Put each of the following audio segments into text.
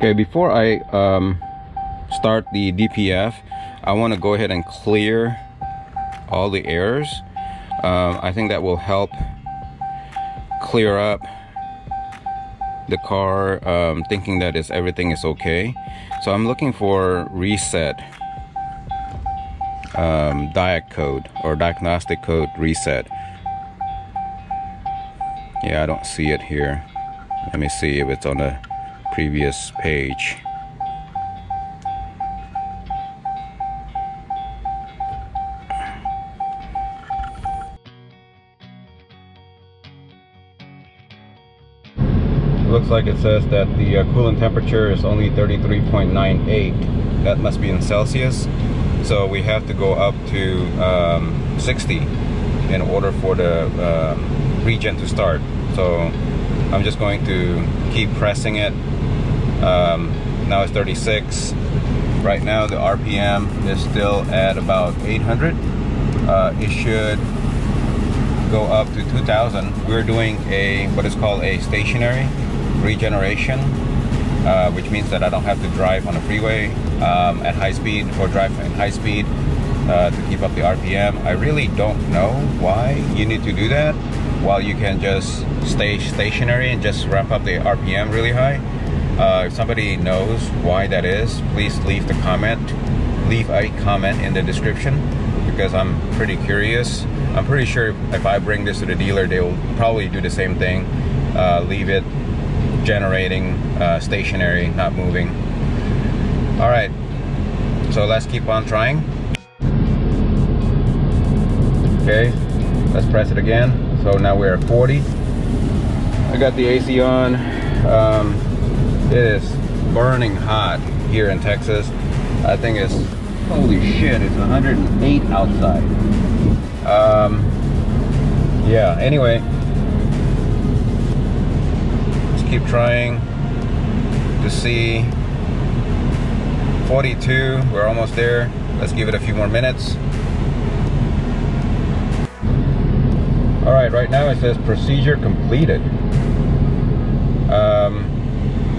Okay, before I start the DPF, I want to go ahead and clear all the errors. I think that will help clear up the car, thinking that everything is okay. So I'm looking for reset DIAG code or diagnostic code reset. Yeah, I don't see it here. Let me see if it's on the previous page. Looks like it says that the coolant temperature is only 33.98. That must be in Celsius. So we have to go up to 60 in order for the regen to start. So I'm just going to keep pressing it. Now it's 36. Right now the RPM is still at about 800. It should go up to 2000. We're doing what is called a stationary regeneration, which means that I don't have to drive on a freeway at high speed or drive at high speed to keep up the RPM. I really don't know why you need to do that while you can just stay stationary and just ramp up the RPM really high. If somebody knows why that is, please leave a comment in the description, because I'm pretty curious. I'm pretty sure if I bring this to the dealer, they will probably do the same thing, leave it generating stationary, not moving. All right, so let's keep on trying. Okay, let's press it again. So now we're at 40. I got the AC on. It is burning hot here in Texas. I think it's, holy shit, it's 108 outside. Yeah, anyway, let's keep trying to see. 42, we're almost there. Let's give it a few more minutes. All right, right now it says procedure completed.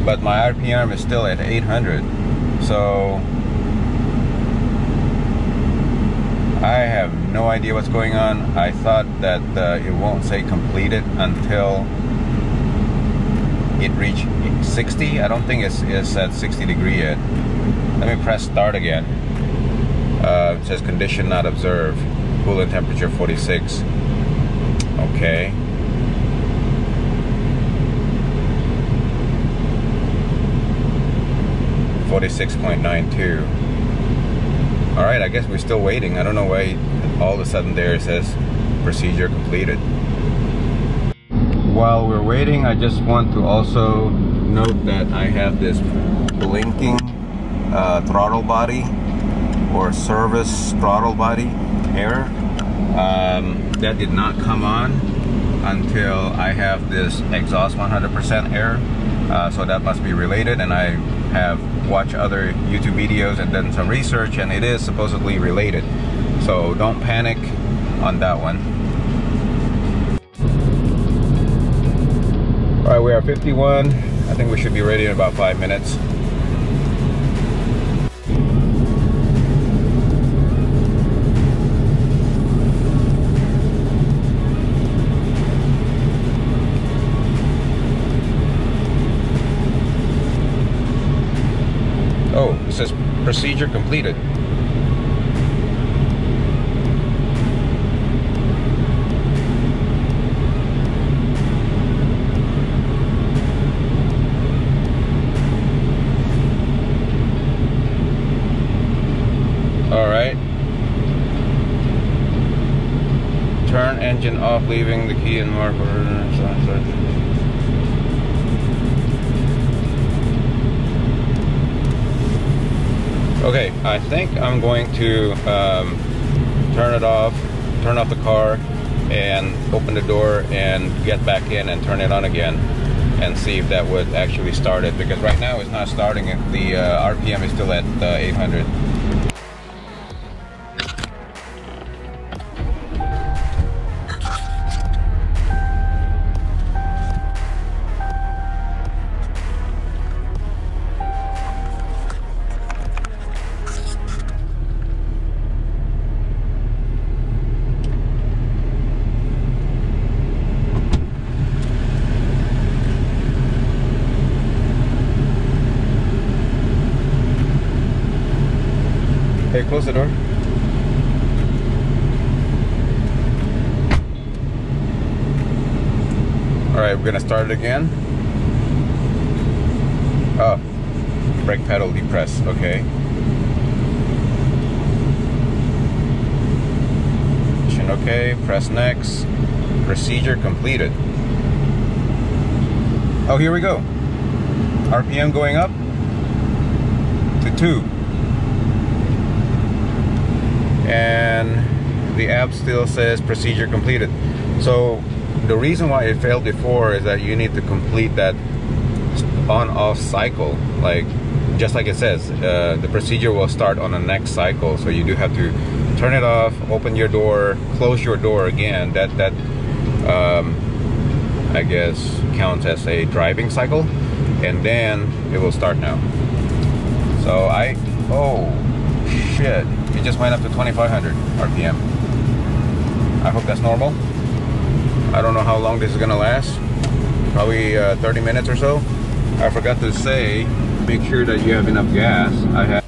But my RPM is still at 800. So I have no idea what's going on. I thought that it won't say completed until it reached 60. I don't think it's at 60 degree yet. Let me press start again. It says condition not observed. Coolant temperature 46. Okay. .92. All right, I guess we're still waiting. I don't know why all of a sudden there it says procedure completed. While we're waiting, I just want to also note that I have this blinking throttle body or service throttle body error. That did not come on until I have this exhaust 100% error. So that must be related, and I have watched other YouTube videos and done some research, and it is supposedly related. So don't panic on that one. All right, we are 51. I think we should be ready in about 5 minutes. Oh, it says procedure completed. All right. Turn engine off, leaving the key in mark. Okay, I think I'm going to turn off the car and open the door and get back in and turn it on again and see if that would actually start it, because right now it's not starting it. The RPM is still at 800. close the door. Alright, we're gonna start it again. Oh, brake pedal depressed, okay. Okay, press next. Procedure completed. Oh, here we go. RPM going up to 2. And the app still says procedure completed. So the reason why it failed before is that you need to complete that on-off cycle. Like, just like it says, the procedure will start on the next cycle. So you do have to turn it off, open your door, close your door again. That I guess counts as a driving cycle, and then it will start now. So oh shit, it just went up to 2500 RPM. I hope that's normal. I don't know how long this is gonna last. Probably 30 minutes or so. I forgot to say, make sure that you have enough gas. I have